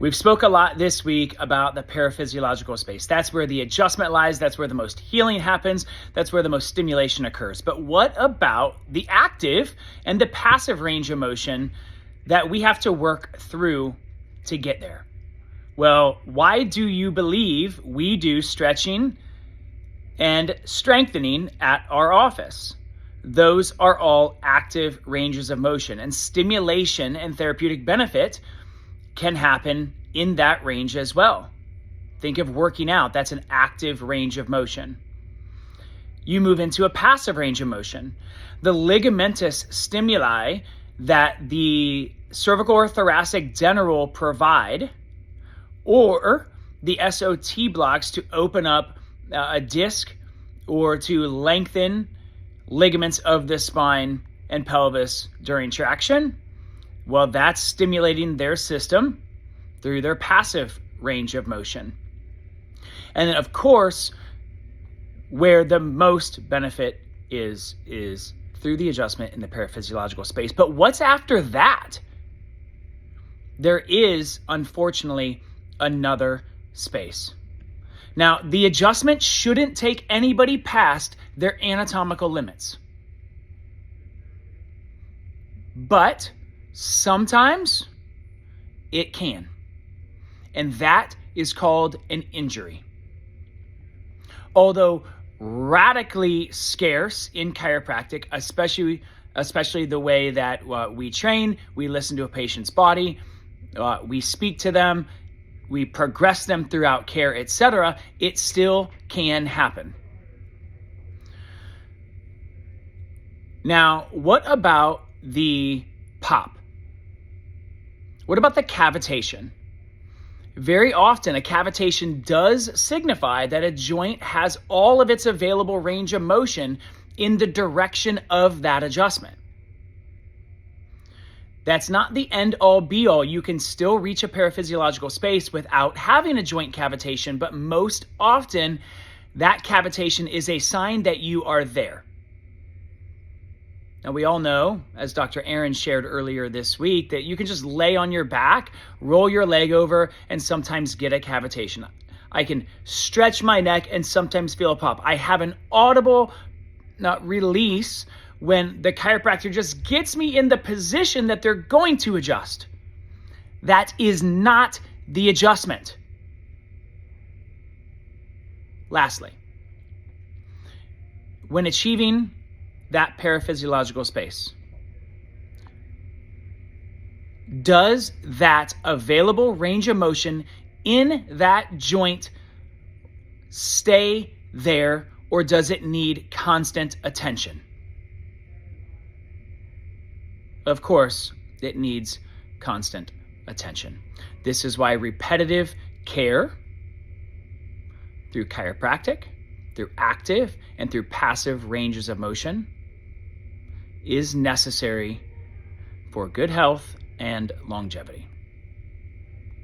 We've spoke a lot this week about the paraphysiological space. That's where the adjustment lies. That's where the most healing happens. That's where the most stimulation occurs. But what about the active and the passive range of motion that we have to work through to get there? Well, why do you believe we do stretching and strengthening at our office? Those are all active ranges of motion, and stimulation and therapeutic benefit can happen in that range as well. Think of working out. That's an active range of motion. You move into a passive range of motion. The ligamentous stimuli that the cervical or thoracic general provide, or the SOT blocks to open up a disc or to lengthen ligaments of the spine and pelvis during traction, well, that's stimulating their system through their passive range of motion. And then, of course, where the most benefit is through the adjustment in the paraphysiological space. But what's after that? There is, unfortunately, another space. Now, the adjustment shouldn't take anybody past their anatomical limits. But sometimes it can. And that is called an injury. Although radically scarce in chiropractic, especially the way that we train, we listen to a patient's body, we speak to them, we progress them throughout care, etc., it still can happen. Now, what about the pop? What about the cavitation? Very often, a cavitation does signify that a joint has all of its available range of motion in the direction of that adjustment. That's not the end-all be-all. You can still reach a paraphysiological space without having a joint cavitation, but most often, that cavitation is a sign that you are there. Now, we all know, as Dr. Aaron shared earlier this week, that you can just lay on your back, roll your leg over, and sometimes get a cavitation. I can stretch my neck and sometimes feel a pop. I have an audible release when the chiropractor just gets me in the position that they're going to adjust. That is not the adjustment. Lastly, when achieving that paraphysiological space, does that available range of motion in that joint stay there, or does it need constant attention? Of course, it needs constant attention. This is why repetitive care through chiropractic, through active, and through passive ranges of motion is necessary for good health and longevity.